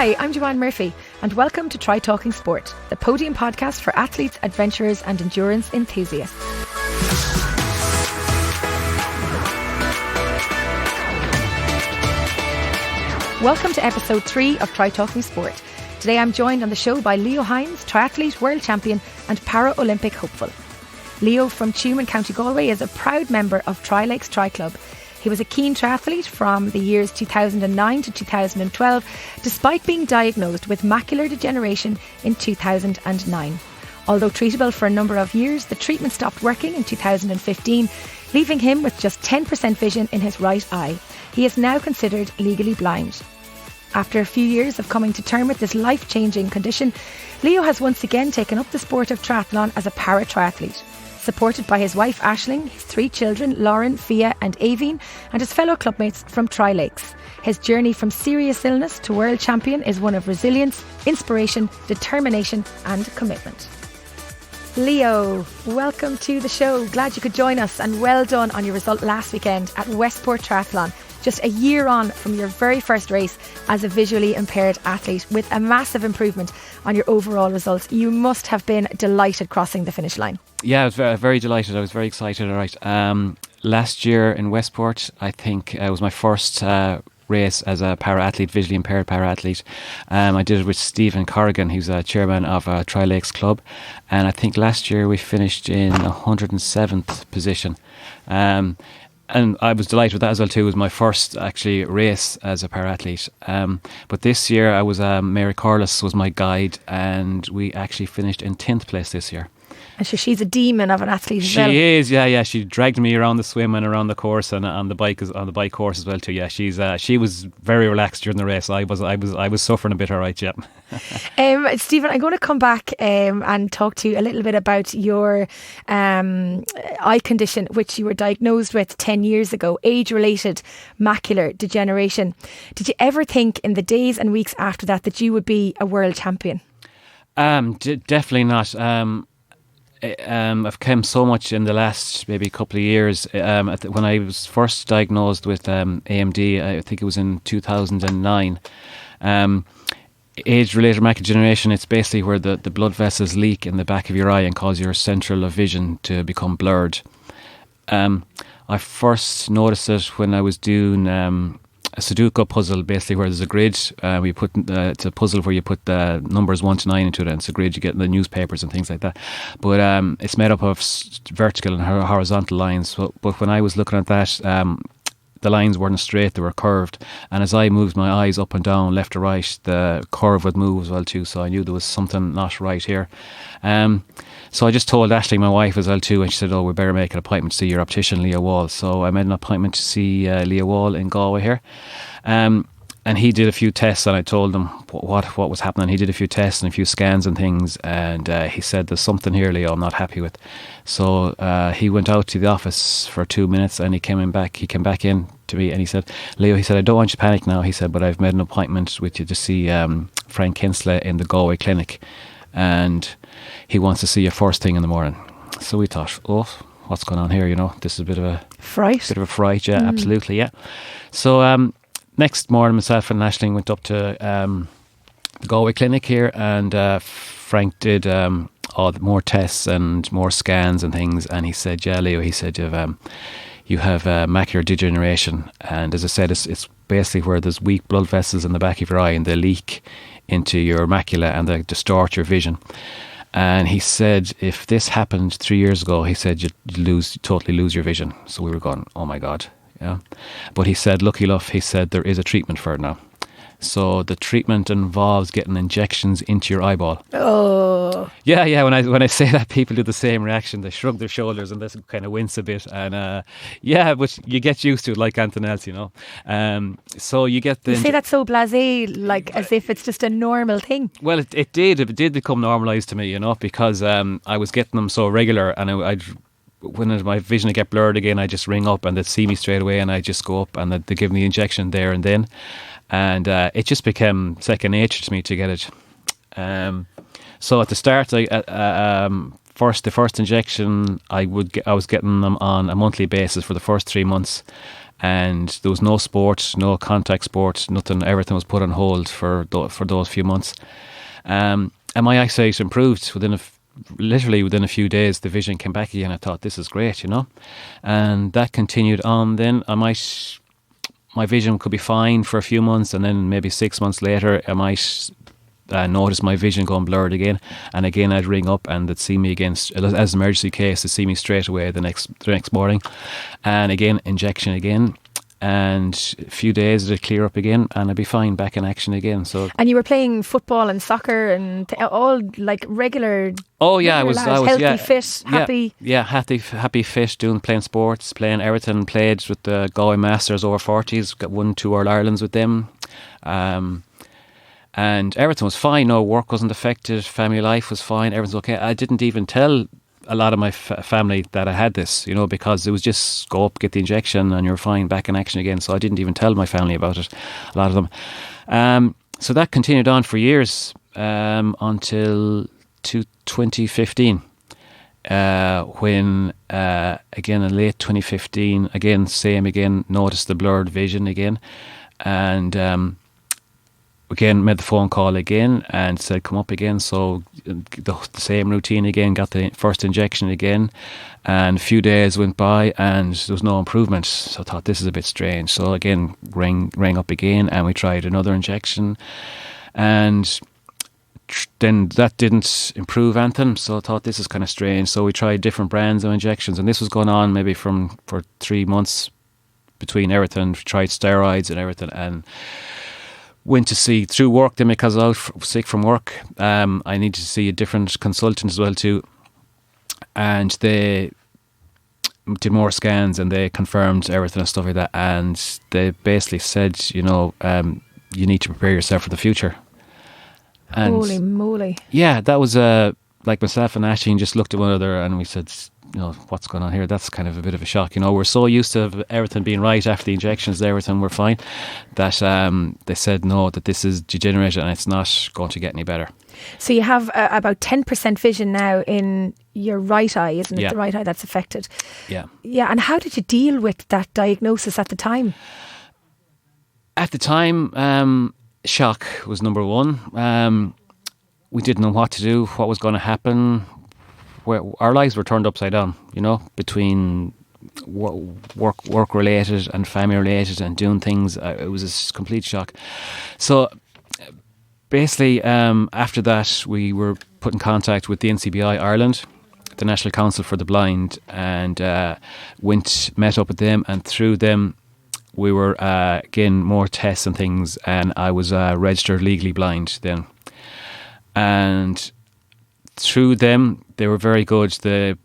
Hi, I'm Joanne Murphy, and welcome to Try Talking Sport, the podium podcast for athletes, adventurers and endurance enthusiasts. Welcome to episode 3 of Try Talking Sport. Today I'm joined on the show by Leo Hynes, triathlete, world champion and Para-Olympic hopeful. Leo from Tuam in County Galway is a proud member of Tri-Lakes Tri Club. He was a keen triathlete from the years 2009 to 2012, despite being diagnosed with macular degeneration in 2009. Although treatable for a number of years, the treatment stopped working in 2015, leaving him with just 10% vision in his right eye. He is now considered legally blind. After a few years of coming to terms with this life-changing condition, Leo has once again taken up the sport of triathlon as a para-triathlete. Supported by his wife Aisling, his 3 children Lauren, Fia and Aveen, and his fellow clubmates from Tri-Lakes. His journey from serious illness to world champion is one of resilience, inspiration, determination and commitment. Leo, welcome to the show. Glad you could join us and well done on your result last weekend at Westport Triathlon. Just a year on from your very first race as a visually impaired athlete with a massive improvement on your overall results. You must have been delighted crossing the finish line. Yeah, I was very delighted. I was very excited. All right. Last year in Westport, I think it was my first race as a para-athlete, visually impaired para-athlete. I did it with Stephen Corrigan, who's a chairman of Tri-Lakes Club. And I think last year we finished in 107th position. And I was delighted with that as well too. It was my first actually race as a para-athlete. But this year I was Mary Corliss was my guide, and we actually finished in 10th place this year. And so she's a demon of an athlete as well. She is, yeah. She dragged me around the swim and around the course and on the bike course as well too. Yeah, she was very relaxed during the race. I was suffering a bit, all right. Yeah. Stephen, I'm going to come back and talk to you a little bit about your eye condition, which you were diagnosed with 10 years ago, age-related macular degeneration. Did you ever think in the days and weeks after that you would be a world champion? Definitely not. I've come so much in the last maybe couple of years. When I was first diagnosed with AMD, I think it was in 2009. Age-related macular degeneration, it's basically where the blood vessels leak in the back of your eye and cause your central vision to become blurred. I first noticed it when I was doing a Sudoku puzzle, basically where there's a grid. It's a puzzle where you put the numbers 1 to 9 into it, and it's a grid you get in the newspapers and things like that. But it's made up of vertical and horizontal lines. But when I was looking at that, the lines weren't straight; they were curved. And as I moved my eyes up and down, left to right, the curve would move as well too. So I knew there was something not right here. So I just told Aisling, my wife, as well too, and she said, "Oh, we better make an appointment to see your optician, Leo Wall." So I made an appointment to see Leo Wall in Galway here, and he did a few tests, and I told him what was happening. He did a few tests and a few scans and things, and he said, "There's something here, Leo, I'm not happy with." So he went out to the office for 2 minutes, and he came back in to me, and he said, "Leo," he said, "I don't want you to panic now," he said, "but I've made an appointment with you to see Frank Kinsley in the Galway clinic, and he wants to see you first thing in the morning." So we thought, oh, what's going on here? This is a bit of a fright. Yeah, absolutely, yeah. So next morning, myself and Aisling went up to the Galway clinic here, and Frank did more tests and more scans and things, and he said, "Yeah, Leo," he said, you have macular degeneration, and as I said, it's basically where there's weak blood vessels in the back of your eye, and they leak into your macula and they distort your vision. And he said, if this happened 3 years ago, he said you'd totally lose your vision. So we were going, oh my God, yeah. But he said, lucky enough, he said there is a treatment for it now. So the treatment involves getting injections into your eyeball. Oh. Yeah. When I say that, people do the same reaction. They shrug their shoulders and they kind of wince a bit. And but you get used to it like anything else, So you get the... You say that so blasé, like as if it's just a normal thing. Well, it did become normalised to me, because I was getting them so regular, and when my vision would get blurred again, I just ring up and they'd see me straight away, and I just go up and they'd give me the injection there and then. And it just became second nature to me to get it. So at the start, the first injection, I was getting them on a monthly basis for the first 3 months, and there was no sport, no contact sport, nothing. Everything was put on hold for those few months. And my eyesight improved literally within a few days. The vision came back again. I thought, this is great, and that continued on. Then my vision could be fine for a few months, and then maybe 6 months later, I might notice my vision going blurred again, and again I'd ring up and they'd see me again as an emergency case. They'd see me straight away the next morning, and again injection again. And a few days it'd clear up again and I'd be fine, back in action again. So. And you were playing football and soccer and all like regular. Oh yeah, I was healthy, fit, happy. Yeah, happy, fit, playing sports, playing everything. Played with the Galway Masters over 40s. Got 1-2 All-Irelands with them. And everything was fine. No, work wasn't affected. Family life was fine. Everything's okay. I didn't even tell a lot of my family that I had this, because it was just go up, get the injection, and you're fine, back in action again. So I didn't even tell my family about it, a lot of them. So that continued on for years until 2015, when again in late 2015, again noticed the blurred vision again, and again made the phone call again and said come up again. So the same routine again, got the first injection again, and a few days went by and there was no improvement. So I thought, this is a bit strange. So again rang up again and we tried another injection, and then that didn't improve anything. So I thought, this is kind of strange. So we tried different brands of injections, and this was going on maybe for 3 months between everything. We tried steroids and everything, and went to see, through work, then, because I was sick from work, I needed to see a different consultant as well too, and they did more scans and they confirmed everything and stuff like that, and they basically said, you need to prepare yourself for the future. And holy moly. Yeah, that was like myself and Aisling just looked at one another and we said, what's going on here? That's kind of a bit of a shock. We're so used to everything being right after the injections, everything we're fine, that they said no, that this is degenerated and it's not going to get any better. So you have about 10% vision now in your right eye, isn't it? Yeah. The right eye that's affected. Yeah. Yeah, and how did you deal with that diagnosis at the time? At the time, shock was number one. We didn't know what to do, what was going to happen. Our lives were turned upside down, between work related and family related and doing things. It was a complete shock. So basically, after that, we were put in contact with the NCBI Ireland, the National Council for the Blind, and met up with them, and through them we were getting more tests and things, and I was registered legally blind then. And through them, they were very good. They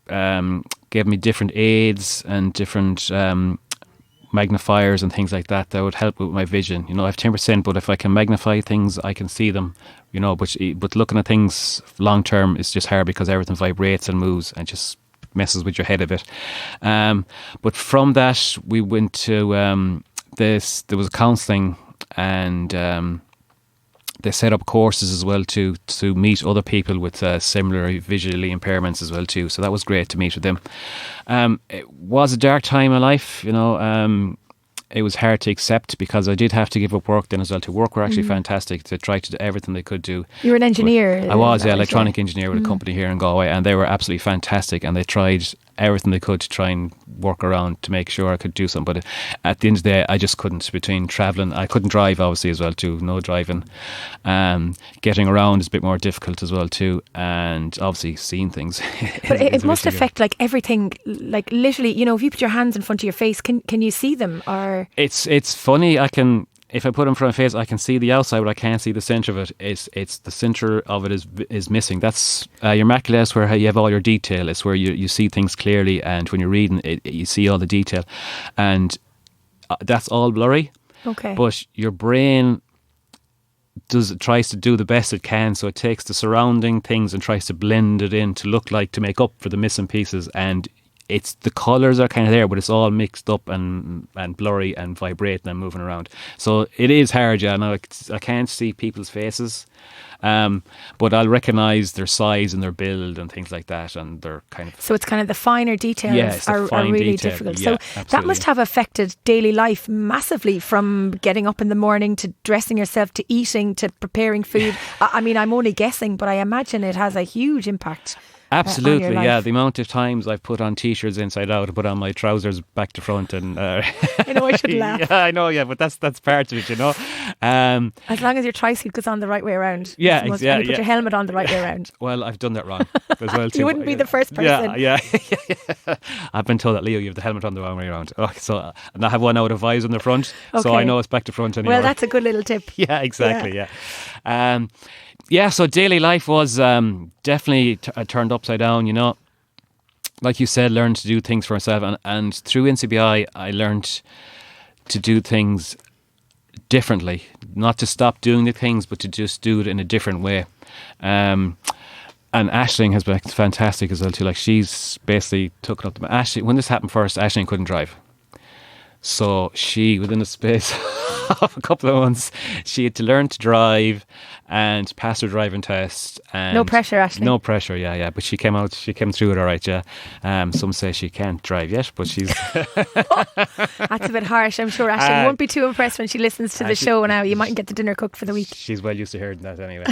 gave me different aids and different magnifiers and things like that would help with my vision. I have 10%, but if I can magnify things, I can see them. But looking at things long term is just hard, because everything vibrates and moves and just messes with your head a bit. But from that, we went to there was counselling, and they set up courses as well to meet other people with similar visually impairments as well too. So that was great to meet with them. It was a dark time in life, it was hard to accept, because I did have to give up work then as well too. Work were actually fantastic. They tried to do everything they could do. You were an engineer? I was, electronic engineer with a company here in Galway, and they were absolutely fantastic, and they tried everything they could to try and work around to make sure I could do something. But at the end of the day, I just couldn't. Between travelling, I couldn't drive obviously as well too, no driving. Getting around is a bit more difficult as well too, and obviously seeing things. But it must affect like everything, like literally, if you put your hands in front of your face, can you see them? Or it's funny, if I put it in front of my face, I can see the outside, but I can't see the centre of it. It's the centre of it is missing. That's your macula is where you have all your detail. It's where you see things clearly, and when you're reading it, you see all the detail, and that's all blurry. Okay. But your brain tries to do the best it can, so it takes the surrounding things and tries to blend it in to look like, to make up for the missing pieces, and it's the colours are kind of there, but it's all mixed up and blurry and vibrating and moving around. So it is hard, yeah. Now I can't see people's faces, but I'll recognise their size and their build and things like that, and they're kind of. So it's kind of the finer details are really difficult. Yeah, so that must have affected daily life massively, from getting up in the morning to dressing yourself to eating to preparing food. I mean, I'm only guessing, but I imagine it has a huge impact. Absolutely, yeah. The amount of times I've put on t-shirts inside out, and put on my trousers back to front, and I know I should laugh. Yeah, I know, yeah, but that's part of it, you know. As long as your tri-suit goes on the right way around. Yeah, put your helmet on the right way around. Well, I've done that wrong as well too. You wouldn't be the first person. Yeah. I've been told that, Leo, you have the helmet on the wrong way around. Oh, so and I have one out of eyes on the front, so I know it's back to front anymore. Well, that's a good little tip. Yeah, exactly. Yeah. So daily life was definitely turned upside down, you know. Like you said, learned to do things for myself. And through NCBI, I learned to do things differently. Not to stop doing the things, but to just do it in a different way. And Aisling has been fantastic as well too. Like, she's basically took up Aisling, when this happened first, Aisling couldn't drive. So she, within the space of a couple of months, she had to learn to drive and pass her driving test. And no pressure, Aisling. No pressure, yeah. But she came through it all right, yeah. Some say she can't drive yet, but she's... That's a bit harsh. I'm sure Aisling won't be too impressed when she listens to the show now. You mightn't get the dinner cooked for the week. She's well used to hearing that anyway.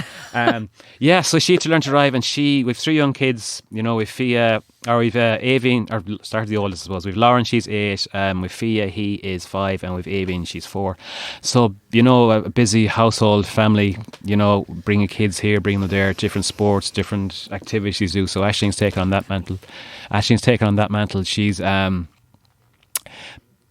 So she had to learn to drive, and with 3 young kids, you know, with Fia... we've Aveen, or started the oldest, I suppose. We've Lauren, she's 8. With Fia, he is 5, and with Aveen, she's 4. So, you know, a busy household, family, you know, bringing kids here, bringing them there, different sports, different activities to do. So Aisling's taken on that mantle. She's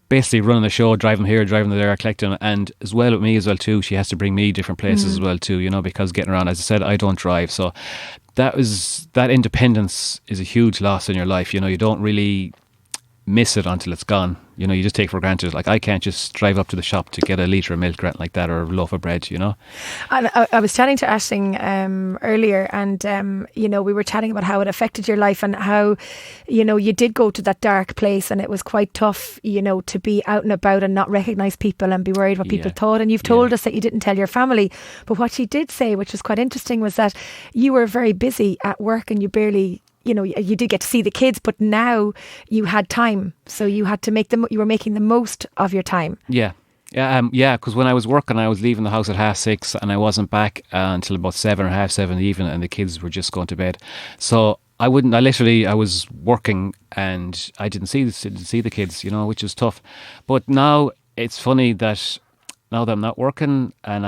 basically running the show, driving here, driving there, collecting, and as well with me as well too, she has to bring me different places as well too, you know, because getting around, as I said, I don't drive. So that independence is a huge loss in your life. You know, you don't really miss it until it's gone. You know, you just take it for granted. Like, I can't just drive up to the shop to get a litre of milk or anything like that, or a loaf of bread, you know. And I was chatting to Aisling earlier, and you know, we were chatting about how it affected your life, and how, you know, you did go to that dark place, and it was quite tough, you know, to be out and about and not recognise people and be worried what people thought. And you've told us that you didn't tell your family, but what she did say, which was quite interesting, was that you were very busy at work and you barely, you know, you did get to see the kids, but now you had time, so you had to you were making the most of your time. Because when I was working, I was leaving the house at 6:30, and I wasn't back until about 7 or 7:30 in the evening, and the kids were just going to bed. So I was working, and I didn't see the kids, you know, which was tough. But now it's funny that now that I'm not working, and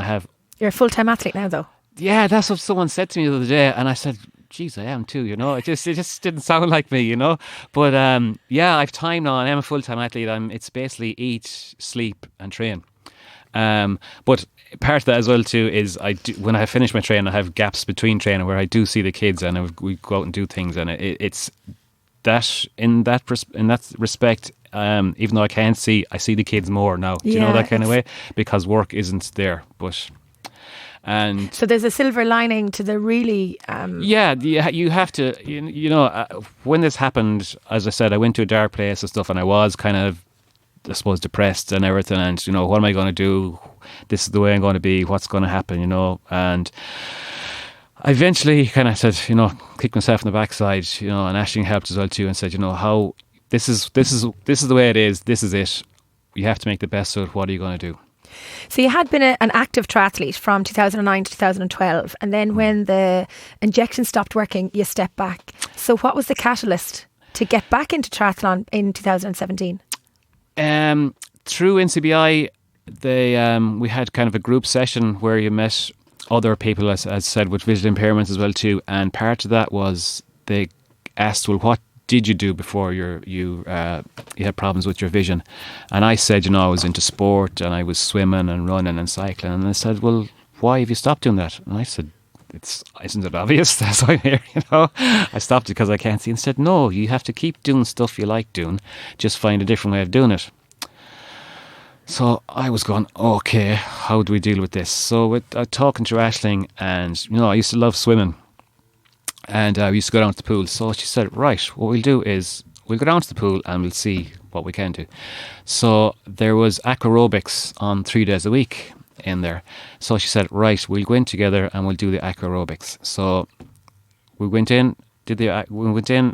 you're a full-time athlete now, though. Yeah, that's what someone said to me the other day, and I said, geez, I am too, you know. It just didn't sound like me, you know. But I've time now, and I'm a full-time athlete. It's basically eat, sleep, and train. But part of that as well too is when I finish my training, I have gaps between training where I do see the kids, and we go out and do things, and it's that in that respect. Even though I can't see, I see the kids more now. Do you know, that kind of way, because work isn't there, but. And so there's a silver lining to the really you have to, you know, when this happened, as I said, I went to a dark place and stuff, and I was kind of, I suppose, depressed and everything, and, you know, what am I going to do? This is the way I'm going to be, what's going to happen, you know. And I eventually kind of said, you know, kicked myself in the backside, you know, and Aisling helped as well too, and said, you know, how this is the way it is, this is it, you have to make the best of it, what are you going to do? So you had been an active triathlete from 2009 to 2012, and then when the injection stopped working, you stepped back. So what was the catalyst to get back into triathlon in 2017? Through NCBI, we had kind of a group session where you met other people, as said, with visual impairments as well too, and part of that was they asked, well, what did you do before you had problems with your vision? And I said, you know, I was into sport, and I was swimming and running and cycling. And they said, well, why have you stopped doing that? And I said, isn't it obvious? That's why I'm here, you know. I stopped it because I can't see. And said, no, you have to keep doing stuff you like doing, just find a different way of doing it. So I was going, okay, how do we deal with this? So with talking to Aisling, and, you know, I used to love swimming, and we used to go down to the pool. So she said, right, what we'll do is we'll go down to the pool and we'll see what we can do. So there was aquarobics on 3 days a week in there. So she said, right, we'll go in together and we'll do the aquarobics. So we went in,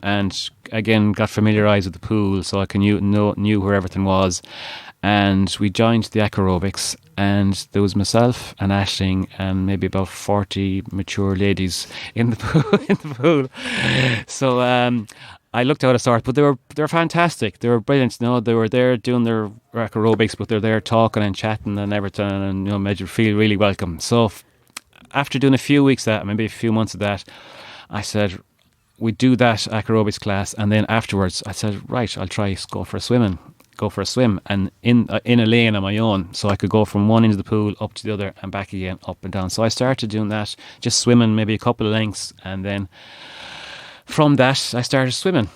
and again got familiarised with the pool, so I knew where everything was. And we joined the aquarobics, and there was myself and Aisling and maybe about 40 mature ladies in the pool. So I looked out of sorts, but they were fantastic. They were brilliant. They were there doing their aerobics, but they're there talking and chatting and everything, and made you feel really welcome. So after doing a few weeks of that, maybe a few months of that, I said, we do that aerobics class, and then afterwards I said, right, I'll go for a swim, and in a lane on my own, so I could go from one end of the pool up to the other and back again, up and down. So I started doing that, just swimming maybe a couple of lengths, and then from that I started swimming,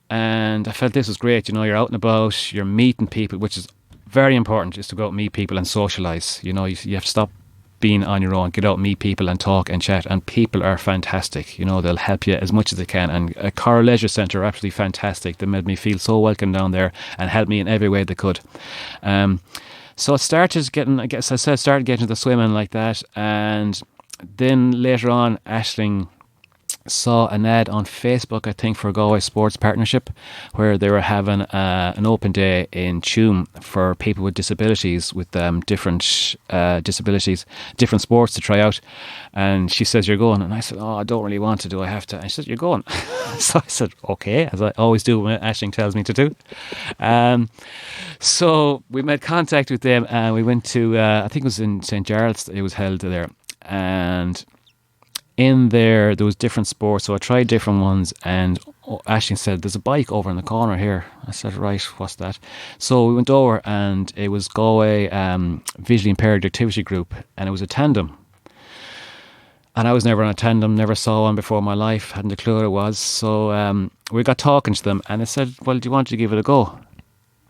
and I felt this was great. You're out and about, you're meeting people, which is very important, is to go out and meet people and socialise. You have to stop being on your own, get out, meet people and talk and chat, and people are fantastic. They'll help you as much as they can, and a Coral Leisure Centre are absolutely fantastic. They made me feel so welcome down there and helped me in every way they could. So I started getting into the swimming like that, and then later on Aisling saw an ad on Facebook, I think, for Galway Sports Partnership, where they were having an open day in Tuam for people with disabilities, with different disabilities, different sports to try out. And she says, you're going? And I said, I don't really want to. Do I have to? And she said, you're going. So I said, okay, as I always do when Aisling tells me to do. So we made contact with them, and we went to, I think it was in St. Giles, it was held there. And in there was different sports, so I tried different ones, and Aisling said, there's a bike over in the corner here. I said, right, what's that? So we went over, and it was Galway Visually Impaired Activity Group, and it was a tandem. And I was never on a tandem, never saw one before in my life, hadn't a clue what it was. So we got talking to them, and they said, well, do you want to give it a go?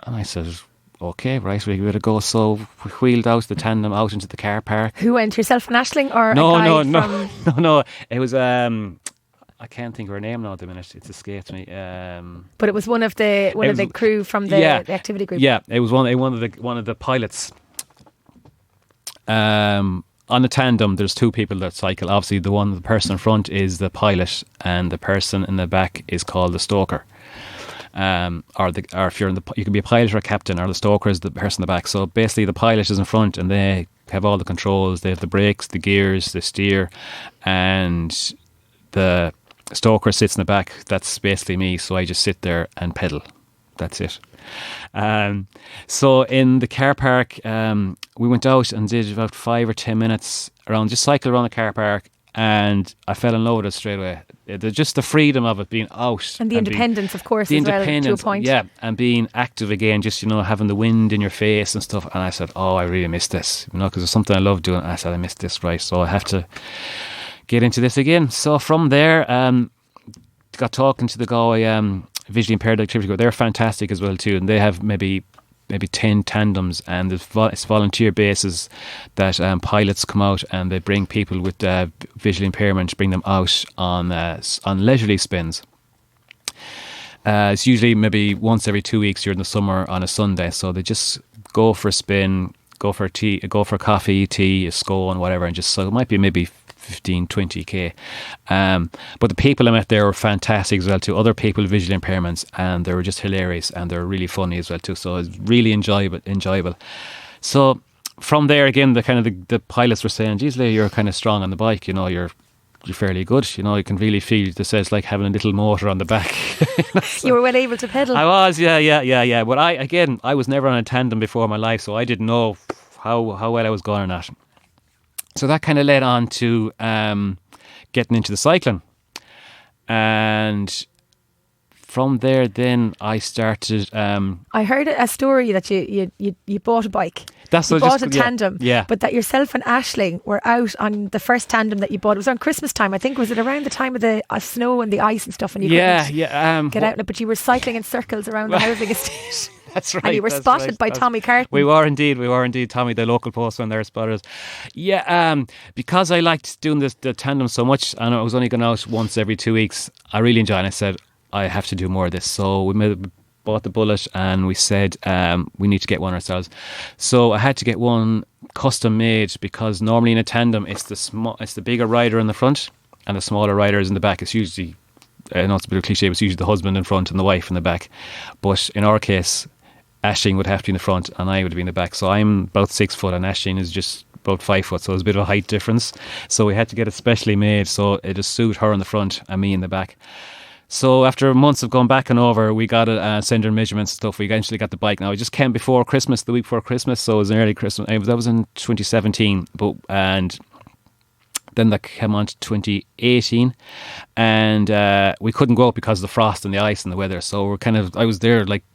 And I said, okay, right, we'll give it a go. So we wheeled out the tandem out into the car park. Who went, yourself and Aisling, or No. It was I can't think of her name now at the minute. It's escaped me. But it was one of the crew from the activity group. Yeah, it was one of the pilots. On a tandem, there's two people that cycle. Obviously, the person in front is the pilot, and the person in the back is called the stoker. Or if you're you can be a pilot or a captain, or the stoker is the person in the back. So basically the pilot is in front, and they have all the controls. They have the brakes, the gears, the steer, and the stoker sits in the back. That's basically me. So I just sit there and pedal. That's it. So in the car park, we went out and did about 5 or 10 minutes just cycle around the car park, and I fell in love with it straight away. Just the freedom of it, being out. And the independence, of course, as well, to a point. Yeah, and being active again, just, having the wind in your face and stuff. And I said, I really miss this, because it's something I love doing. And I said, I miss this, right? So I have to get into this again. So from there, got talking to the Galway Visually Impaired Activity Group. They're fantastic as well too, and they have maybe 10 tandems, and it's volunteer basis that pilots come out and they bring people with visual impairment, bring them out on leisurely spins. It's usually maybe once every 2 weeks during the summer on a Sunday, so they just go for a spin, go for tea, go for coffee, tea, a scone, whatever, and just, so it might be maybe 15, 20k. But the people I met there were fantastic as well too. Other people with visual impairments, and they were just hilarious, and they were really funny as well too. So it was really enjoyable. So from there again, the pilots were saying, geez, Leo, you're kind of strong on the bike, you're fairly good, you can really feel, they say it's like having a little motor on the back. So, you were well able to pedal. I was, yeah. But I was never on a tandem before in my life, so I didn't know how well I was going or not. So that kind of led on to getting into the cycling. And from there, then I started... I heard a story that you bought a bike. You bought a tandem. Yeah. But that yourself and Aisling were out on the first tandem that you bought. It was on Christmas time, I think. Was it around the time of the snow and the ice and stuff? And you couldn't get out. But you were cycling in circles around the housing estate. That's right. And you were spotted by Tommy Carton. We were indeed. Tommy, the local postman there, spotted us. Yeah, because I liked doing the tandem so much, and I was only going out once every 2 weeks, I really enjoyed it. I said, I have to do more of this. So we bought the bullet and we said we need to get one ourselves. So I had to get one custom made, because normally in a tandem it's the bigger rider in the front and the smaller rider is in the back. It's usually, I know it's a bit of a cliche, but it's usually the husband in front and the wife in the back. But in our case, Aisling would have to be in the front and I would be in the back. So I'm about 6 foot and Aisling is just about 5 foot, so there's a bit of a height difference. So we had to get it specially made so it'd suit her in the front and me in the back. So after months of going back and over, we got it, send her measurements and stuff. We eventually got the bike. Now, it just came before Christmas, the week before Christmas, so it was an early Christmas. That was in 2017, and then that came on to 2018, and we couldn't go out because of the frost and the ice and the weather. So I was there like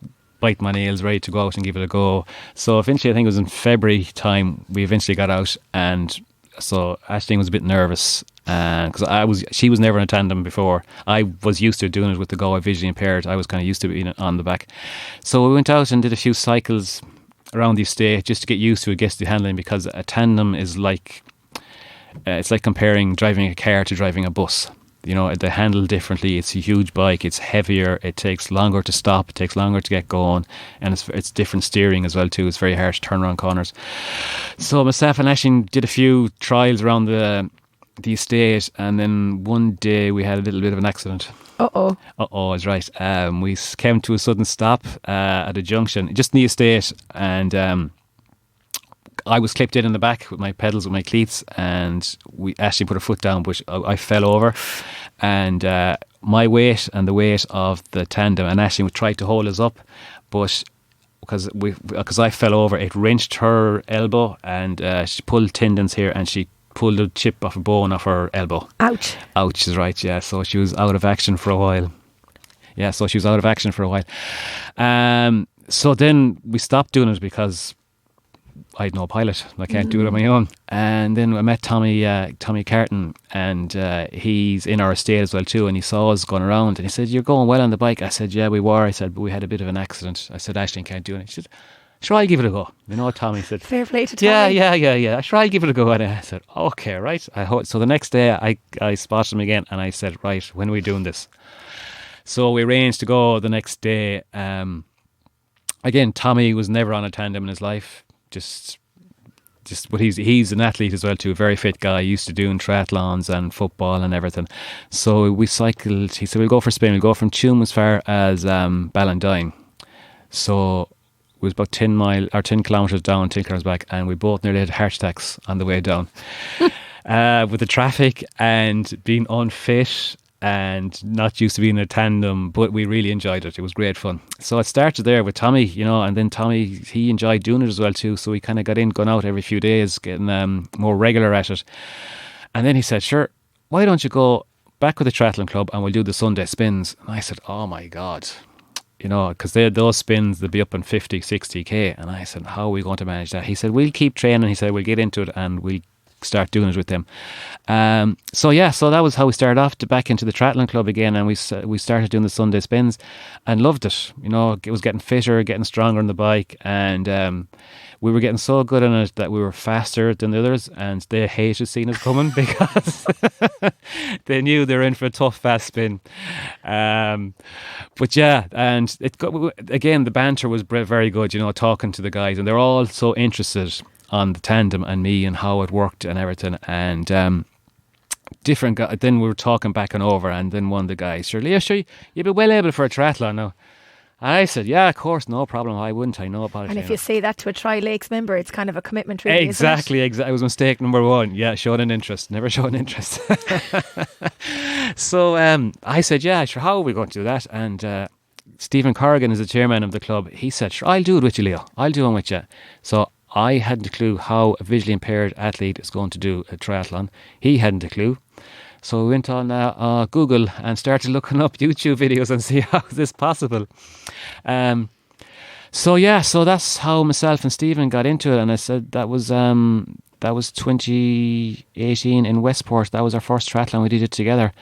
biting my nails, ready to go out and give it a go. So eventually, I think it was in February time, we eventually got out, and so Aisling was a bit nervous because she was never in a tandem before. I was used to doing it with the Galway visually impaired. I was kind of used to being on the back. So we went out and did a few cycles around the estate just to get used to it, get the handling, because a tandem is like it's like comparing driving a car to driving a bus. You know, they handle differently. It's a huge bike. It's heavier. It takes longer to stop. It takes longer to get going, and it's different steering as well too. It's very hard to turn around corners. So myself and Aisling did a few trials around the estate, and then one day we had a little bit of an accident. Is right. We came to a sudden stop at a junction just in the estate, and I was clipped in the back with my pedals, with my cleats, and we actually put her foot down, but I fell over, and my weight and the weight of the tandem, and Aisling tried to hold us up, but because I fell over, it wrenched her elbow, and she pulled tendons here, and she pulled a chip off a bone off her elbow. Ouch is right. Yeah, so she was out of action for a while. So then we stopped doing it because I had no pilot. I can't do it on my own. And then I met Tommy Carton, and he's in our estate as well too, and he saw us going around and he said, "You're going well on the bike." I said, "Yeah, we were." I said, "But we had a bit of an accident." I said, "Aisling can't do it." He said, "Sure, I'll give it a go." You know, Tommy said, fair play to Tommy. Yeah. Sure, I'll give it a go. And I said, "Okay, right." So the next day I spotted him again and I said, "Right, when are we doing this?" So we arranged to go the next day. Again, Tommy was never on a tandem in his life. But he's an athlete as well too, a very fit guy, used to doing triathlons and football and everything. So we cycled. He said, "We'll go for Spain. We'll go from Tuam as far as Ballantyne." So it was about 10 kilometres down, 10 kilometres back, and we both nearly had heart attacks on the way down with the traffic and being unfit and not used to being in a tandem, but we really enjoyed it. It was great fun. So it started there with Tommy, you know, and then Tommy, he enjoyed doing it as well too. So we kind of got gone out every few days, getting more regular at it. And then he said, "Sure, why don't you go back with the triathlon club and we'll do the Sunday spins?" And I said, "Oh my God." You know, because those spins, they'll be up in 50, 60k. And I said, "How are we going to manage that?" He said, "We'll keep training." He said, "We'll get into it and we'll start doing it with them." So that was how we started off, back into the triathlon club again, and we started doing the Sunday spins and loved it. You know, it was getting fitter, getting stronger on the bike, and we were getting so good on it that we were faster than the others, and they hated seeing us coming because they knew they were in for a tough, fast spin. But yeah, and the banter was very good, you know, talking to the guys, and they're all so interested on the tandem and me and how it worked and everything, and different guys. Then we were talking back and over, and then one of the guys, "Sure, Leo, sure, you'd be well able for a triathlon now." I said, "Yeah, of course, no problem. I wouldn't. I know about it." And if you say that to a Tri-Lakes member, it's kind of a commitment, really. Exactly. It was mistake number one. Yeah, showing an interest. Never showing interest. So I said, "Yeah, sure. How are we going to do that?" And Stephen Corrigan is the chairman of the club. He said, "Sure, I'll do it with you, Leo. I'll do it with you." So I hadn't a clue how a visually impaired athlete is going to do a triathlon. He hadn't a clue. So we went on Google and started looking up YouTube videos and see how is this possible. So that's how myself and Stephen got into it. And I said that was 2018 in Westport. That was our first triathlon. We did it together.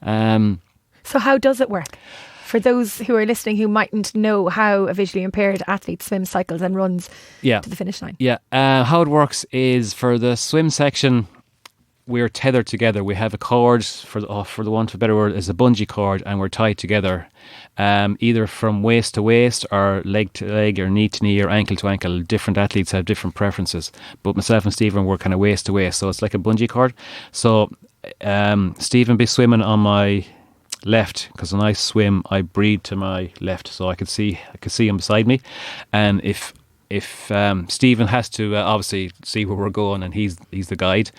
So how does it work? For those who are listening who mightn't know how a visually impaired athlete swims, cycles and runs to the finish line. Yeah, how it works is for the swim section, we're tethered together. We have a cord, for the want of a better word, is a bungee cord, and we're tied together, either from waist to waist, or leg to leg, or knee to knee, or ankle to ankle. Different athletes have different preferences, but myself and Stephen were kind of waist to waist, so it's like a bungee cord. So Stephen be swimming on my left, because when I swim I breathe to my left, so I could see him beside me. And if Stephen has to obviously see where we're going, and he's the guide,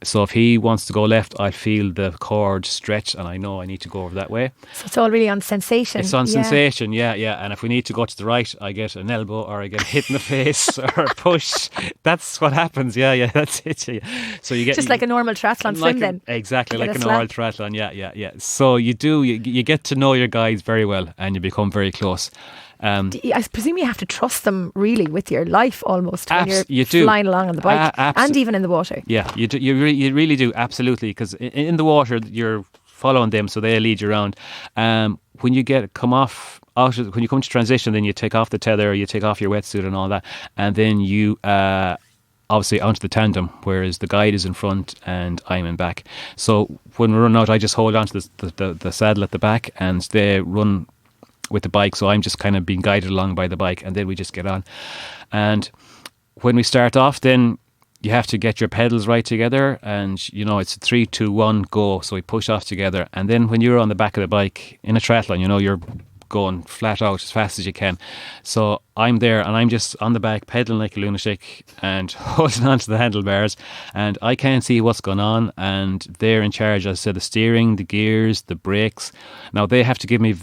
so if he wants to go left, I feel the cord stretch and I know I need to go over that way. So it's all really on sensation. It's on sensation, yeah. And if we need to go to the right, I get an elbow, or I get hit in the face, or a push. That's what happens. Yeah, that's it. Yeah. So you get just like a normal triathlon swim then. Exactly, like a normal triathlon. Yeah. So you get to know your guides very well, and you become very close. I presume you have to trust them really with your life almost when you're flying along on the bike and even in the water. Yeah, you do. You really do, absolutely, because in the water you're following them, so they lead you around. When you when you come to transition, then you take off the tether, you take off your wetsuit and all that, and then you obviously onto the tandem, whereas the guide is in front and I'm in back. So when we run out, I just hold onto the saddle at the back, and they run with the bike, so I'm just kind of being guided along by the bike, and then we just get on. And when we start off, then you have to get your pedals right together, and it's a 3, 2, 1 go, so we push off together. And then when you're on the back of the bike in a triathlon, you're going flat out as fast as you can. So I'm there, and I'm just on the back pedaling like a lunatic and holding on to the handlebars, and I can't see what's going on, and they're in charge, as I said, the steering, the gears, the brakes. Now they have to give me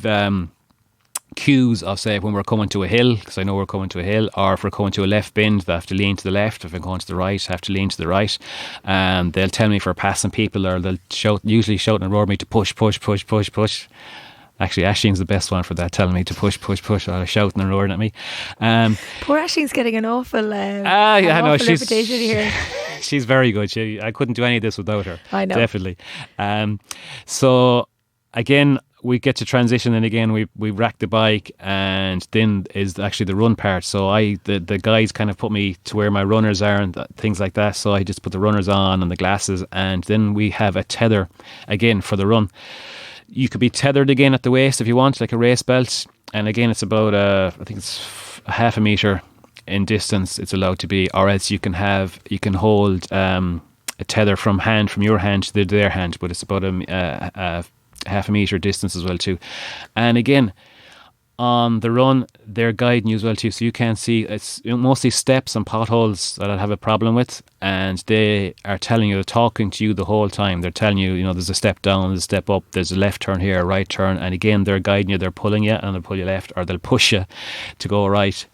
cues of, say, when we're coming to a hill, because I know we're coming to a hill, or if we're coming to a left bend, they have to lean to the left. If I'm going to the right, I have to lean to the right. They'll tell me for passing people, or they'll usually shout and roar at me to push. Actually, Aislinn's the best one for that, telling me to push, or shouting and roaring at me. Poor Aislinn's getting an awful reputation here. She's very good. I couldn't do any of this without her. I know. Definitely. So again, we get to transition, and again we rack the bike, and then is actually the run part. So the guys kind of put me to where my runners are and things like that, so I just put the runners on and the glasses, and then we have a tether again for the run. You could be tethered again at the waist if you want, like a race belt, and again it's about I think it's a half a metre in distance it's allowed to be, or else you can hold a tether from your hand to their hand, but it's about a half a metre distance as well too. And again, on the run, they're guiding you as well too, so you can't see. It's mostly steps and potholes that I'd have a problem with, and they are telling you, talking to you the whole time. They're telling you, there's a step down, there's a step up, there's a left turn here, a right turn, and again they're guiding you, they're pulling you, and they'll pull you left, or they'll push you to go right.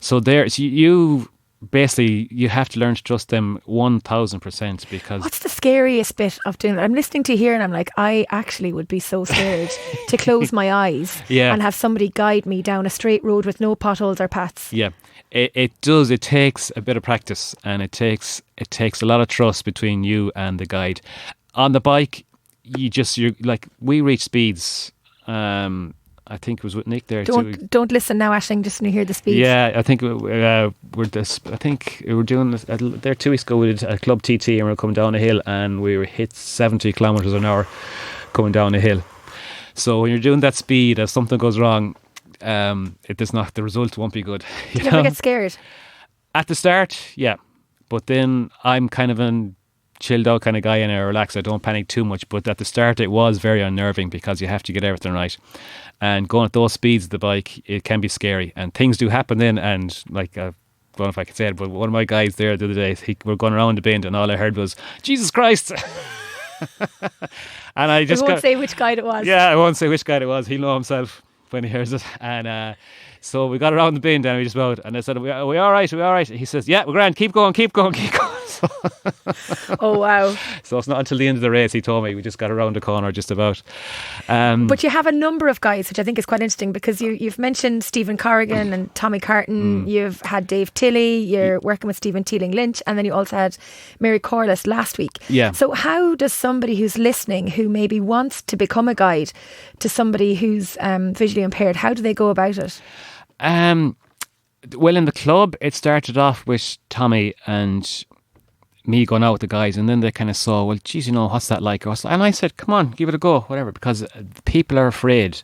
So you basically, you have to learn to trust them 1,000%, because... What's the scariest bit of doing that? I'm listening to you here and I'm like, I actually would be so scared to close my eyes and have somebody guide me down a straight road with no potholes or paths. Yeah, it does. It takes a bit of practice, and it takes a lot of trust between you and the guide. On the bike, you're like, we reach speeds... I think it was with Nick there too. Don't listen now, Aisling, just when you hear the speeds. Yeah, I think I think we were doing this there 2 weeks ago. We did a club TT, and we were coming down a hill, and we were hit 70 kilometres an hour coming down a hill. So when you're doing that speed, if something goes wrong, the result won't be good. You never get scared? At the start, yeah, but then I'm kind of an chilled out kind of guy, and I relax. I don't panic too much, but at the start it was very unnerving, because you have to get everything right, and going at those speeds of the bike, it can be scary, and things do happen then. And like, I don't know if I can say it, but one of my guys there the other day, we're going around the bend, and all I heard was Jesus Christ. And I won't say which guide it was. Yeah, I won't say which guide it was. He'll know himself when he hears it. And so we got around the bend, and we just about, and I said, are we all right? Are we all right? He says, yeah, we're grand. Keep going. So oh, wow. So it's not until the end of the race, he told me, we just got around the corner just about. But you have a number of guys, which I think is quite interesting, because you've mentioned Stephen Corrigan and Tommy Carton. You've had Dave Tilley. You're working with Stephen Teeling-Lynch, and then you also had Mary Corliss last week. Yeah. So how does somebody who's listening, who maybe wants to become a guide to somebody who's visually impaired, how do they go about it? Well, in the club, it started off with Tommy, and me going out with the guys, and then they kind of saw, well, geez, what's that like? And I said, come on, give it a go, whatever, because people are afraid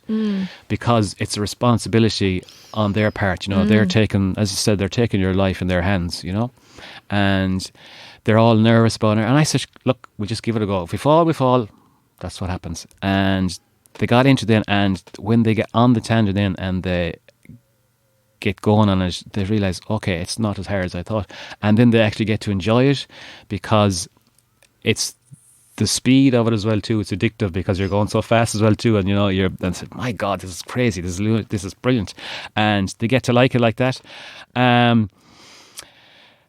because it's a responsibility on their part. They're taking, as you said, they're taking your life in their hands, and they're all nervous about it. And I said, look, we just give it a go. If we fall, we fall. That's what happens. And they got into it, and when they get on the tangent then and they get going on it, they realise, okay, it's not as hard as I thought. And then they actually get to enjoy it, because it's the speed of it as well too. It's addictive because you're going so fast as well too, and you're then say, my God, this is crazy, this is brilliant, and they get to like it like that.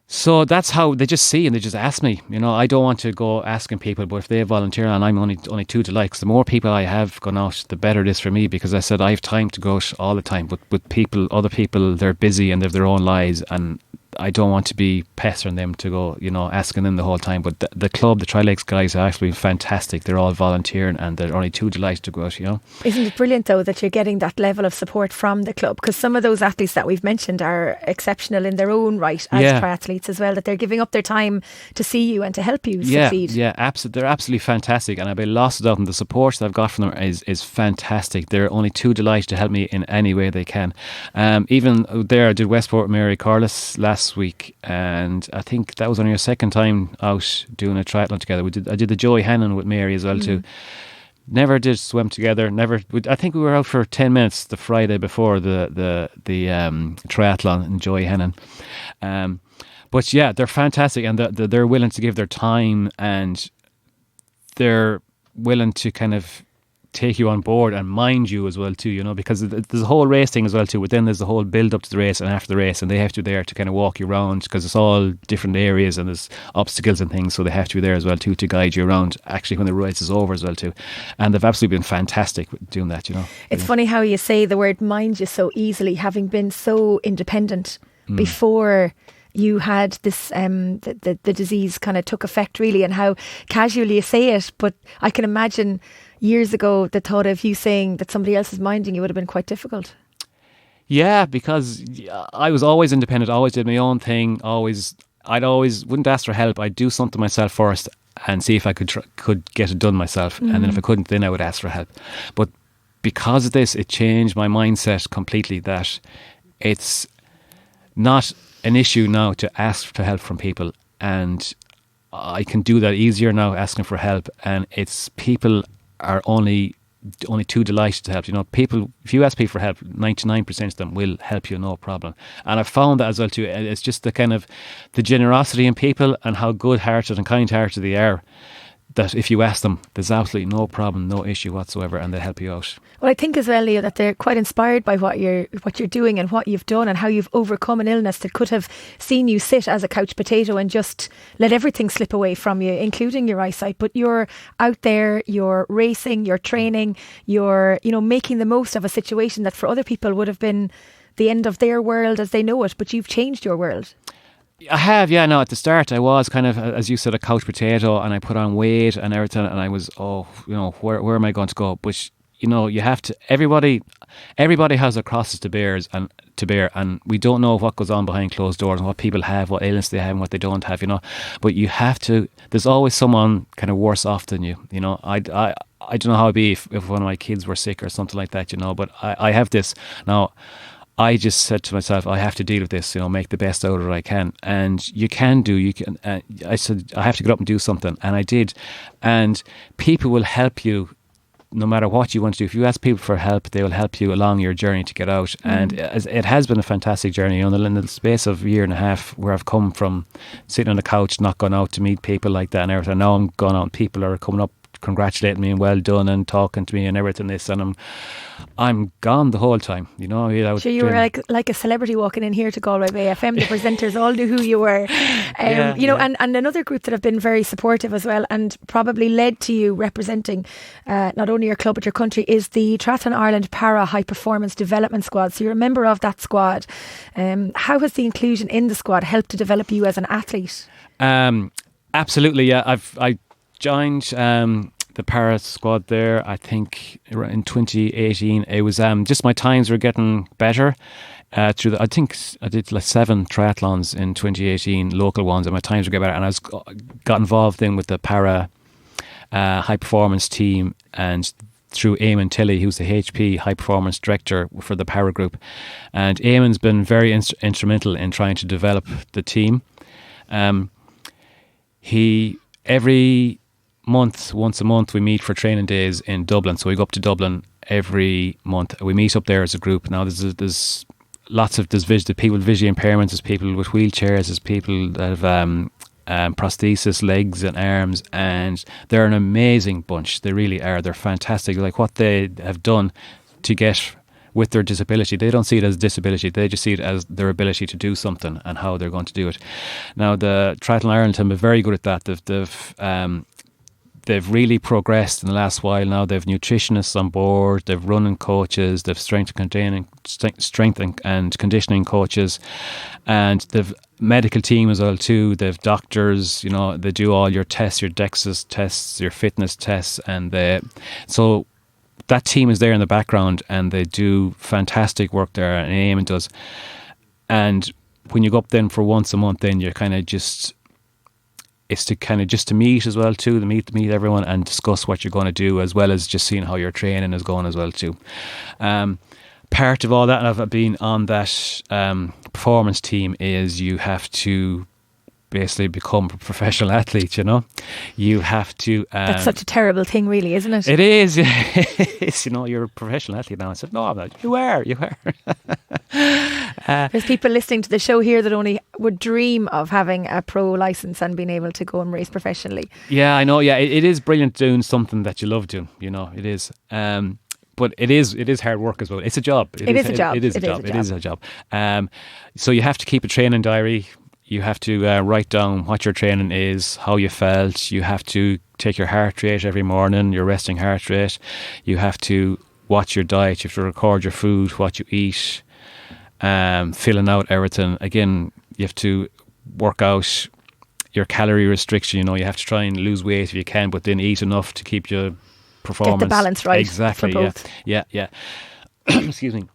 So that's how they just see, and they just ask me. I don't want to go asking people, but if they volunteer, and I'm only too delighted, the more people I have gone out, the better it is for me, because I said I have time to go out all the time. But with other people, they're busy and they have their own lives, and I don't want to be pestering them to go, asking them the whole time. But the club, the Triathlete guys, are actually fantastic. They're all volunteering, and they're only too delighted to go out, Isn't it brilliant, though, that you're getting that level of support from the club? Because some of those athletes that we've mentioned are exceptional in their own right as triathletes as well, that they're giving up their time to see you and to help you succeed. Yeah, absolutely. They're absolutely fantastic, and I've been lost without them. The support that I've got from them is fantastic. They're only too delighted to help me in any way they can. Even there, I did Westport with Mary Corliss last week, and I think that was only our second time out doing a triathlon together. I did the Joey Hannon with Mary as well too. Never did swim together. I think we were out for 10 minutes the Friday before the triathlon in Joey Hannon. But yeah, they're fantastic, and they're willing to give their time, and they're willing to kind of take you on board and mind you as well too, because there's a whole race thing as well too, but then there's the whole build up to the race and after the race, and they have to be there to kind of walk you around, because it's all different areas and there's obstacles and things, so they have to be there as well too to guide you around actually when the race is over as well too. And they've absolutely been fantastic with doing that. It's funny how you say the word mind you so easily, having been so independent before you had this the disease kind of took effect, really, and how casually you say it. But I can imagine years ago the thought of you saying that somebody else is minding you would have been quite difficult. Yeah, because I was always independent, always did my own thing, I'd always wouldn't ask for help. I'd do something myself first and see if I could get it done myself, and then if I couldn't, then I would ask for help. But because of this, it changed my mindset completely, that it's not an issue now to ask for help from people, and I can do that easier now, asking for help, and it's people are only too delighted to help. People, if you ask people for help, 99% of them will help you, no problem. And I've found that as well too. It's just the kind of the generosity in people and how good-hearted and kind-hearted they are, that if you ask them, there's absolutely no problem, no issue whatsoever, and they'll help you out. Well, I think as well, Leo, that they're quite inspired by what you're doing and what you've done and how you've overcome an illness that could have seen you sit as a couch potato and just let everything slip away from you, including your eyesight. But you're out there, you're racing, you're training, you're making the most of a situation that for other people would have been the end of their world as they know it, but you've changed your world. I have, yeah. No, at the start I was kind of, as you said, a couch potato, and I put on weight and everything, and I was, where am I going to go? But you have to. Everybody has their crosses to bear, and we don't know what goes on behind closed doors and what people have, what ailments they have, and what they don't have. But you have to. There's always someone kind of worse off than you. I don't know how it'd be if one of my kids were sick or something like that. But I have this now. I just said to myself, I have to deal with this, make the best out of it I can. And you can. I said, I have to get up and do something. And I did. And people will help you no matter what you want to do. If you ask people for help, they will help you along your journey to get out. And it has been a fantastic journey. In the space of a year and a half, where I've come from sitting on the couch, not going out to meet people like that and everything. Now I'm going out and people are coming up congratulating me and well done and talking to me and everything this, and I'm gone the whole time, So you were like a celebrity walking in here to Galway Bay FM. The presenters all knew who you were, And another group that have been very supportive as well, and probably led to you representing not only your club but your country, is the Triathlon Ireland Para High Performance Development Squad. So you're a member of that squad. How has the inclusion in the squad helped to develop you as an athlete? Absolutely, yeah. I joined the para squad there. I think in 2018, it was just my times were getting better. I think I did like 7 triathlons in 2018, local ones, and my times were getting better. And I got involved in with the para high performance team, and through Eamon Tilley, who's the HP high performance director for the para group. And Eamon's been very instrumental in trying to develop the team. He every month, once a month, we meet for training days in Dublin. So we go up to Dublin every month. We meet up there as a group. Now there's lots of there's people with visual impairments, there's people with wheelchairs, there's people that have prosthesis, legs and arms, and they're an amazing bunch. They really are. They're fantastic. Like what they have done to get with their disability, they don't see it as disability, they just see it as their ability to do something and how they're going to do it. Now the Triathlon Ireland team are very good at that. They've really progressed in the last while now. They've nutritionists on board, they've running coaches, they've strength and conditioning coaches, and they've medical team as well too. They've doctors, they do all your tests, your DEXA tests, your fitness tests, and so that team is there in the background, and they do fantastic work there, and Eamon does. And when you go up then for once a month, then you're kind of just... It's to kind of just to meet as well too, to meet everyone and discuss what you're going to do, as well as just seeing how your training is going as well too. Part of all that, and I've been on that performance team, is you have to basically become a professional athlete. You have to. That's such a terrible thing, really, isn't it? It is. It's, you're a professional athlete now. I said, no, I'm not. You are. There's people listening to the show here that only would dream of having a pro license and being able to go and race professionally. Yeah, I know. Yeah, it is brilliant doing something that you love doing. It is. But it is hard work as well. It's a job. It is a job. So you have to keep a training diary. You have to write down what your training is, how you felt. You have to take your heart rate every morning, your resting heart rate. You have to watch your diet. You have to record your food, what you eat, filling out everything. Again, you have to work out your calorie restriction. You have to try and lose weight if you can, but then eat enough to keep your performance. Get the balance right. Exactly. For both. Yeah. Excuse me.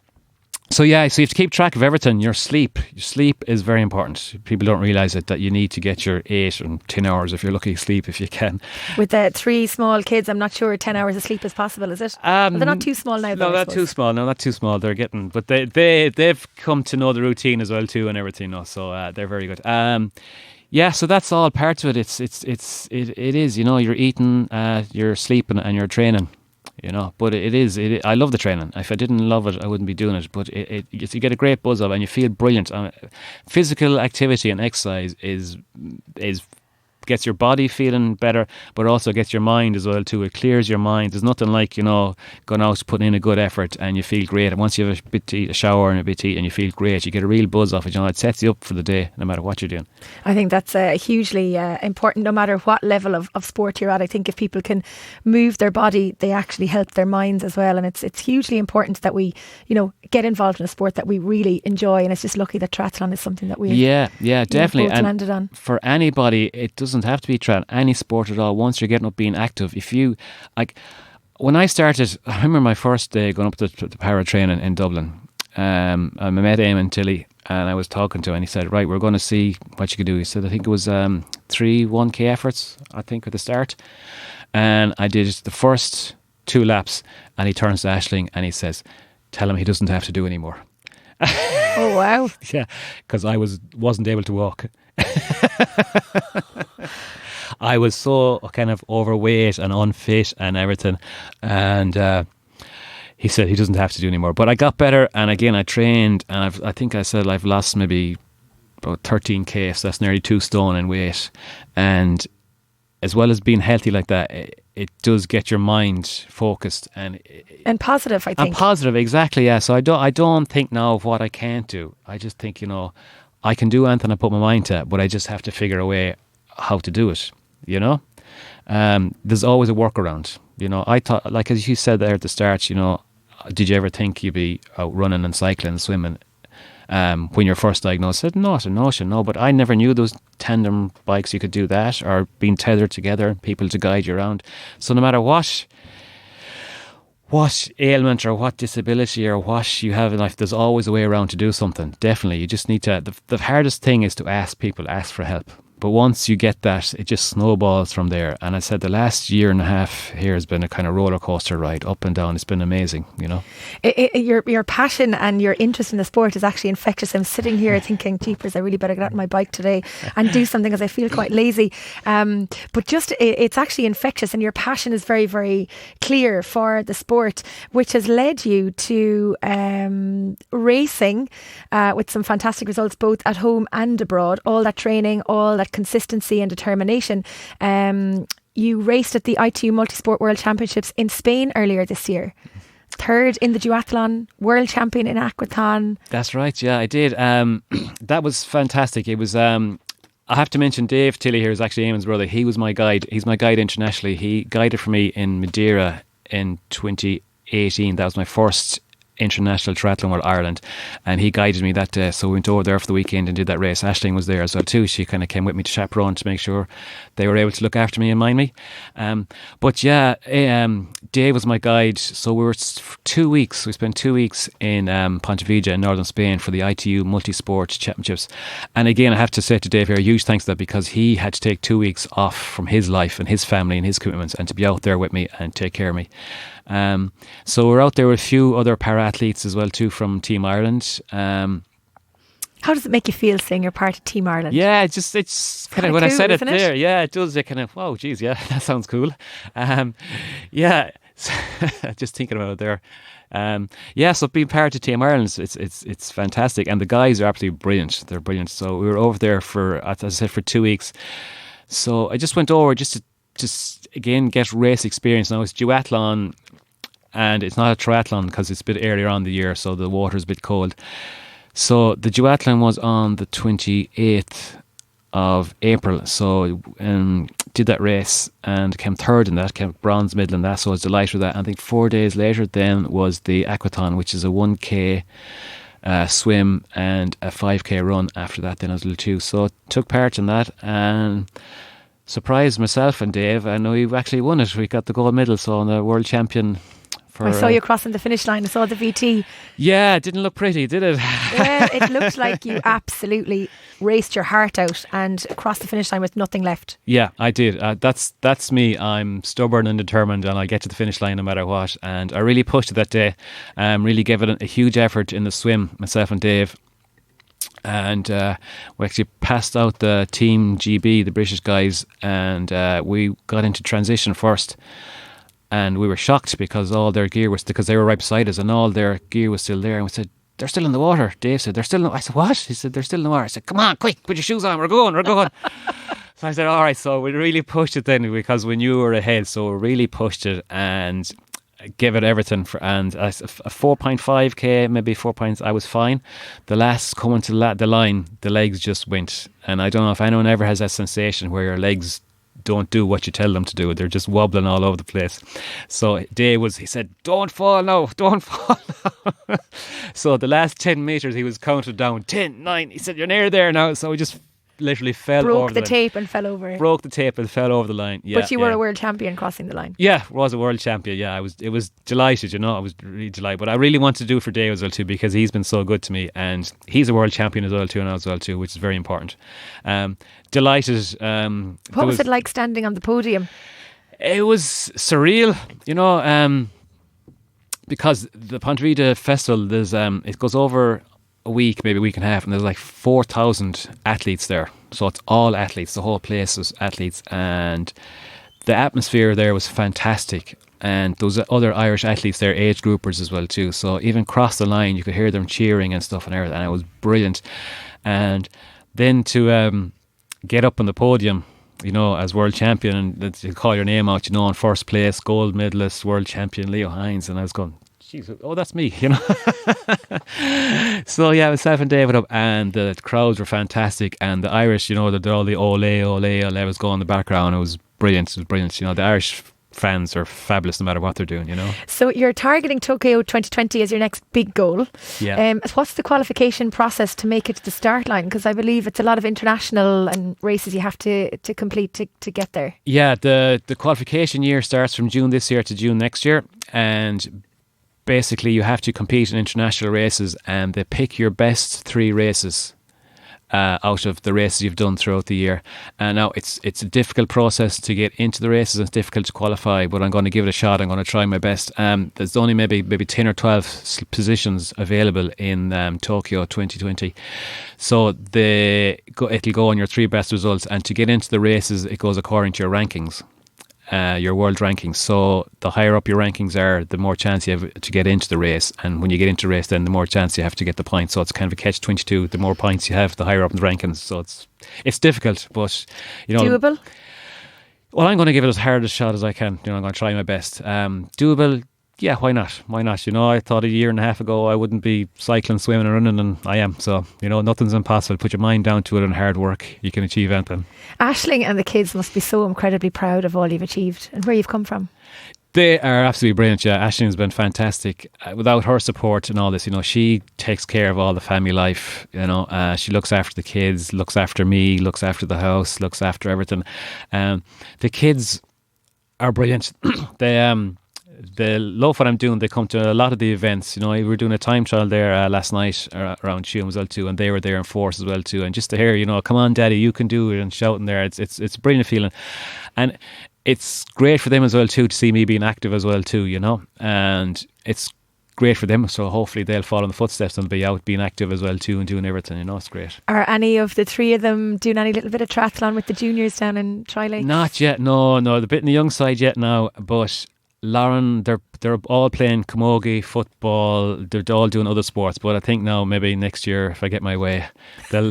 So you have to keep track of everything. Your sleep is very important. People don't realise it, that you need to get your 8 and 10 hours, if you're lucky, sleep if you can. With the 3 small kids, I'm not sure 10 hours of sleep is possible, is it? They're not too small now. No, not too small. No, not too small. They're getting, but they've come to know the routine as well too, and everything. So they're very good. Yeah, so that's all part of it. It is. You're eating, you're sleeping, and you're training. But it is. I love the training. If I didn't love it, I wouldn't be doing it. But you get a great buzz of it, and you feel brilliant. Physical activity and exercise gets your body feeling better, but also gets your mind as well too. It clears your mind. There's nothing like going out, putting in a good effort, and you feel great. And once you have a bit to eat, a shower and a bit to eat, and you feel great, you get a real buzz off it. It sets you up for the day, no matter what you're doing. I think that's hugely important, no matter what level of sport you're at. I think if people can move their body, they actually help their minds as well. And it's hugely important that we, get involved in a sport that we really enjoy. And it's just lucky that triathlon is something that we definitely both landed on. For anybody, it doesn't have to be triathlon, any sport at all. Once you're getting up being active, if you when I started, I remember my first day going up to the para training in Dublin. I met Eamon Tilley, and I was talking to him, and he said, right, we're going to see what you can do. He said, I think it was 3 1K efforts, I think, at the start. And I did the first 2 laps, and he turns to Aisling and he says, tell him he doesn't have to do any more. Oh, wow. Yeah, because I wasn't able to walk. I was so kind of overweight and unfit and everything, and he said he doesn't have to do anymore. But I got better, and again I trained, and I think I said I've lost maybe about 13 kg, so that's nearly 2 stone in weight. And as well as being healthy like that, it does get your mind focused and positive. I think and positive, exactly. Yeah. So I don't think now of what I can't do. I just think I can do anything I put my mind to, but I just have to figure a way how to do it. There's always a workaround. I thought, like as you said there at the start, did you ever think you'd be out running and cycling and swimming? when you're first diagnosed. I said, not a notion, no. But I never knew those tandem bikes you could do that, or being tethered together, people to guide you around. So no matter what ailment or what disability or what you have in life, there's always a way around to do something. Definitely. You just need to, the hardest thing is to ask for help. But once you get that, it just snowballs from there. And I said the last year and a half here has been a kind of roller coaster ride, up and down. It's been amazing, you know. Your passion and your interest in the sport is actually infectious. I'm sitting here thinking, jeepers, I really better get out on my bike today and do something, because I feel quite lazy. But just it's actually infectious, and your passion is very, very clear for the sport, which has led you to racing with some fantastic results both at home and abroad. All that training, all that consistency and determination. You raced at the ITU Multisport World Championships in Spain earlier this year. Third in the duathlon, world champion in aquathon. That's right, yeah, I did. That was fantastic. It was, I have to mention Dave Tilley here is actually Eamon's brother. He was my guide. He's my guide internationally. He guided for me in Madeira in 2018. That was my first International Triathlon World Ireland, and he guided me that day. So we went over there for the weekend and did that race. Aisling was there as well too. She kind of came with me to chaperone to make sure they were able to look after me and mind me. But yeah, Dave was my guide. So we were 2 weeks. We spent 2 weeks in Pontevedra in northern Spain for the ITU Multisport Championships. And again, I have to say to Dave here, a huge thanks to that, because he had to take 2 weeks off from his life and his family and his commitments, and to be out there with me and take care of me. So we're out there with a few other para-athletes as well too from Team Ireland. How does it make you feel saying you're part of Team Ireland? Yeah, it's kind of when cool, I said it isn't there, yeah, it does. It kind of, wow, geez, yeah, that sounds cool. Yeah, just thinking about it there. Yeah, so being part of Team Ireland, it's fantastic, and the guys are absolutely brilliant. They're brilliant. So we were over there for, as I said, for 2 weeks. So I just went over just again get race experience. Now it's duathlon, and it's not a triathlon because it's a bit earlier on the year, so the water's a bit cold. So the duathlon was on the 28th of April. So did that race and came third in that, came bronze medal in that. So I was delighted with that. And I think 4 days later then was the aquathon, which is a 1k swim and a 5k run after that then as well too. So took part in that and surprised myself and Dave, and we actually won it. We got the gold medal, so I'm the world champion. I saw you crossing the finish line. I saw the VT. Yeah, it didn't look pretty, did it? Well, it looked like you absolutely raced your heart out and crossed the finish line with nothing left. Yeah, I did. That's me. I'm stubborn and determined, and I get to the finish line no matter what. And I really pushed it that day. Really gave it a huge effort in the swim, myself and Dave. And we actually passed out the Team GB, the British guys, and we got into transition first. And we were shocked because all their gear was, because they were right beside us, and all their gear was still there. And we said, they're still in the water. Dave said, they're still in the water. I said, what? He said, they're still in the water. I said, come on, quick, put your shoes on. We're going. So I said, all right. So we really pushed it then, because we knew we were ahead. So we really pushed it and gave it everything. And a 4.5k, maybe 4 points, I was fine. The last coming to the line, the legs just went. And I don't know if anyone ever has that sensation where your legs don't do what you tell them to do. They're just wobbling all over the place. So Dave he said, don't fall now. So the last 10 metres he was counted down, 10, 9. He said, you're near there now. So we just literally fell over the line. Broke the tape and fell over. Broke the tape and fell over the line. Yeah, but you were a world champion crossing the line. Yeah, was a world champion. Yeah, it was delighted, I was really delighted. But I really wanted to do it for Dave as well too, because he's been so good to me, and he's a world champion as well too, and I as well too, which is very important. Delighted. What was it like standing on the podium? It was surreal, because the Pontevedra Festival, there's it goes over a week, maybe a week and a half, and there's like 4,000 athletes there. So it's all athletes, the whole place was athletes, and the atmosphere there was fantastic. And those other Irish athletes there, age groupers as well too. So even across the line, you could hear them cheering and stuff and everything, and it was brilliant. And then to get up on the podium, as world champion, and you call your name out, in first place, gold medalist, world champion, Leo Hynes, and I was going, jeez, oh, that's me, So yeah, myself and David up, and the crowds were fantastic, and the Irish, all the ole, ole, ole was going in the background. It was brilliant. The Irish fans are fabulous no matter what they're doing, you know. So you're targeting Tokyo 2020 as your next big goal. Yeah. What's the qualification process to make it to the start line? Because I believe it's a lot of international and races you have to complete to get there. Yeah, the qualification year starts from June this year to June next year, and basically you have to compete in international races, and they pick your best 3 races out of the races you've done throughout the year. And now it's a difficult process to get into the races. It's difficult to qualify, but I'm going to give it a shot. I'm going to try my best. There's only maybe 10 or 12 positions available in Tokyo 2020. So it'll go on your 3 best results. And to get into the races, it goes according to your rankings. Your world rankings. So the higher up your rankings are, the more chance you have to get into the race. And when you get into the race, then the more chance you have to get the points. So it's kind of a catch-22. The more points you have, the higher up in the rankings. So it's difficult, but you know, doable. Well, I'm going to give it as hard a shot as I can. You know, I'm going to try my best. Doable. Yeah, why not? Why not? You know, I thought a year and a half ago I wouldn't be cycling, swimming and running, and I am. So, you know, nothing's impossible. Put your mind down to it and hard work. You can achieve anything. Aisling and the kids must be so incredibly proud of all you've achieved and where you've come from. They are absolutely brilliant, yeah. Aisling's been fantastic. Without her support and all this, you know, she takes care of all the family life, you know. She looks after the kids, looks after me, looks after the house, looks after everything. The kids are brilliant. They love what I'm doing. They come to a lot of the events. You know, we were doing a time trial there last night around Tuam as well too, and they were there in force as well too. And just to hear, you know, come on, Daddy, you can do it, and shouting there, it's a brilliant feeling, and it's great for them as well too to see me being active as well too. You know, and it's great for them. So hopefully they'll follow in the footsteps and be out being active as well too and doing everything. You know, it's great. Are any of the 3 of them doing any little bit of triathlon with the juniors down in Tri-Lakes? Not yet. No, they're a bit on the young side yet now, but Lauren, they're all playing camogie, football. They're all doing other sports, but I think now maybe next year, if I get my way, they'll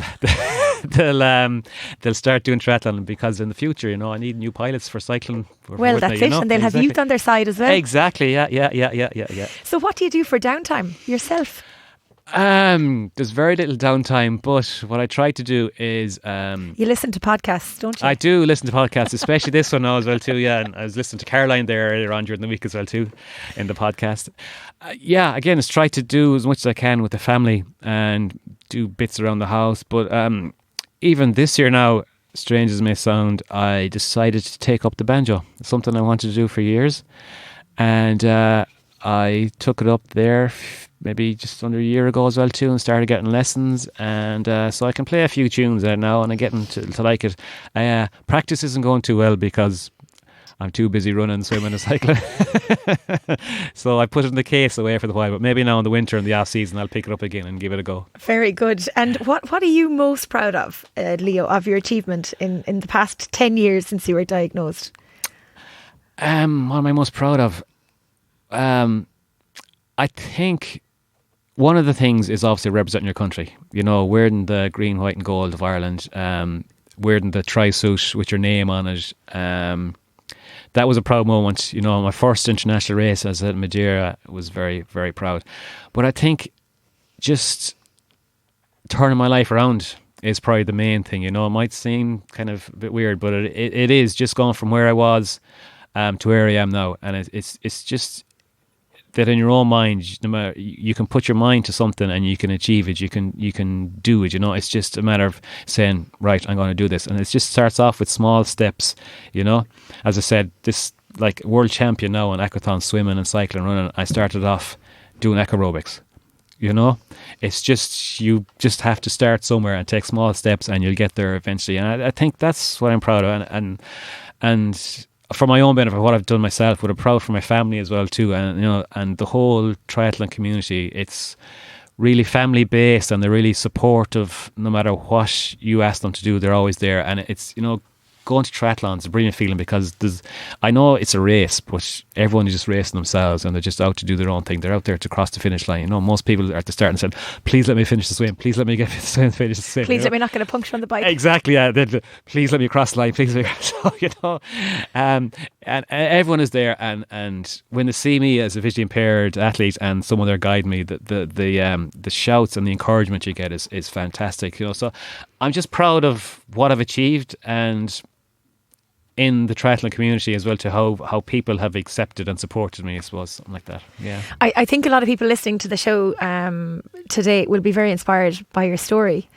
start doing triathlon, because in the future, you know, I need new pilots for cycling. Well, that's it, and they'll have youth on their side as well. Exactly, yeah. So what do you do for downtime yourself? There's very little downtime, but what I try to do is you listen to podcasts, don't you? I do listen to podcasts, especially this one now as well too. Yeah, and I was listening to Caroline there earlier on during the week as well too, in the podcast. Again, it's try to do as much as I can with the family and do bits around the house. But even this year now, strange as it may sound, I decided to take up the banjo. It's something I wanted to do for years, and I took it up there maybe just under a year ago as well too, and started getting lessons, and so I can play a few tunes there now, and I'm getting to like it. Practice isn't going too well because I'm too busy running, swimming and cycling. So I put it in the case away for the while, but maybe now in the winter and the off season I'll pick it up again and give it a go. Very good. And what are you most proud of, Leo, of your achievement in the past 10 years since you were diagnosed? What am I most proud of? I think one of the things is obviously representing your country. You know, wearing the green, white and gold of Ireland, wearing the tri-suit with your name on it. That was a proud moment. You know, my first international race, as I said, Madeira, was very, very proud. But I think just turning my life around is probably the main thing. You know, it might seem kind of a bit weird, but it is just going from where I was to where I am now. And it's just that in your own mind, no matter, you can put your mind to something and you can achieve it. You can do it. You know, it's just a matter of saying, right, I'm going to do this, and it just starts off with small steps. You know, as I said, this like world champion now in aquathon, swimming and cycling, running. I started off doing aerobics. You know, it's just you just have to start somewhere and take small steps, and you'll get there eventually. And I think that's what I'm proud of, and for my own benefit, what I've done myself, but I'm proud for my family as well too, and you know, and the whole triathlon community. It's really family based, and they're really supportive. No matter what you ask them to do, they're always there. And it's, you know, going to triathlon is a brilliant feeling, because I know it's a race, but everyone is just racing themselves, and they're just out to do their own thing. They're out there to cross the finish line. You know, most people are at the start and said, "Please let me finish the swim. Please let me get finish the swim. Please let me not get a puncture on the bike." Exactly. Yeah. Please let me cross the line. Please let me. So, you know, and everyone is there, and when they see me as a visually impaired athlete and someone there guiding me, the shouts and the encouragement you get is fantastic. You know, so I'm just proud of what I've achieved, and in the triathlon community as well, to how people have accepted and supported me, I suppose, something like that. Yeah. I think a lot of people listening to the show today will be very inspired by your story,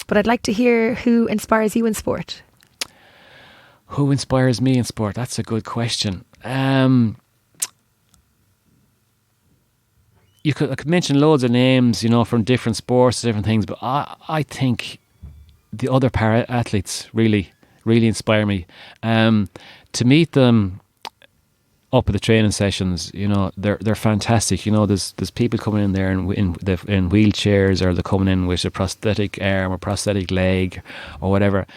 but I'd like to hear who inspires you in sport. Who inspires me in sport? That's a good question. I could mention loads of names, from different sports, different things, but I think the other para athletes really inspire me. To meet them up at the training sessions, they're fantastic. There's people coming in there in wheelchairs, or they're coming in with a prosthetic arm or prosthetic leg or whatever.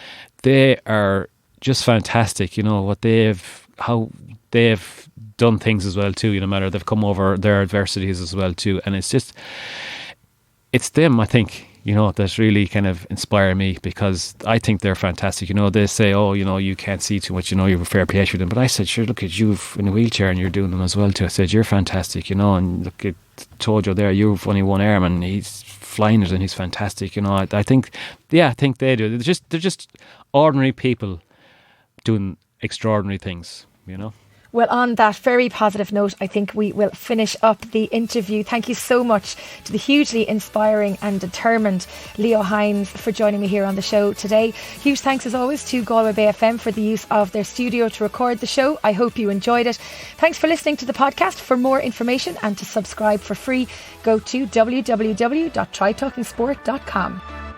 They are just fantastic. How they've done things as well too. No matter, they've come over their adversities as well too, and it's them, I think, that really kind of inspire me, because I think they're fantastic. They say, oh, you can't see too much, you're a fair play with them. But I said, sure, look at you in a wheelchair and you're doing them as well too. I said, you're fantastic, and look at Tojo there, you've only one arm and he's flying it and he's fantastic. I think they do. They're just ordinary people doing extraordinary things, Well, on that very positive note, I think we will finish up the interview. Thank you so much to the hugely inspiring and determined Leo Hynes for joining me here on the show today. Huge thanks as always to Galway Bay FM for the use of their studio to record the show. I hope you enjoyed it. Thanks for listening to the podcast. For more information and to subscribe for free, go to www.trytalkingsport.com.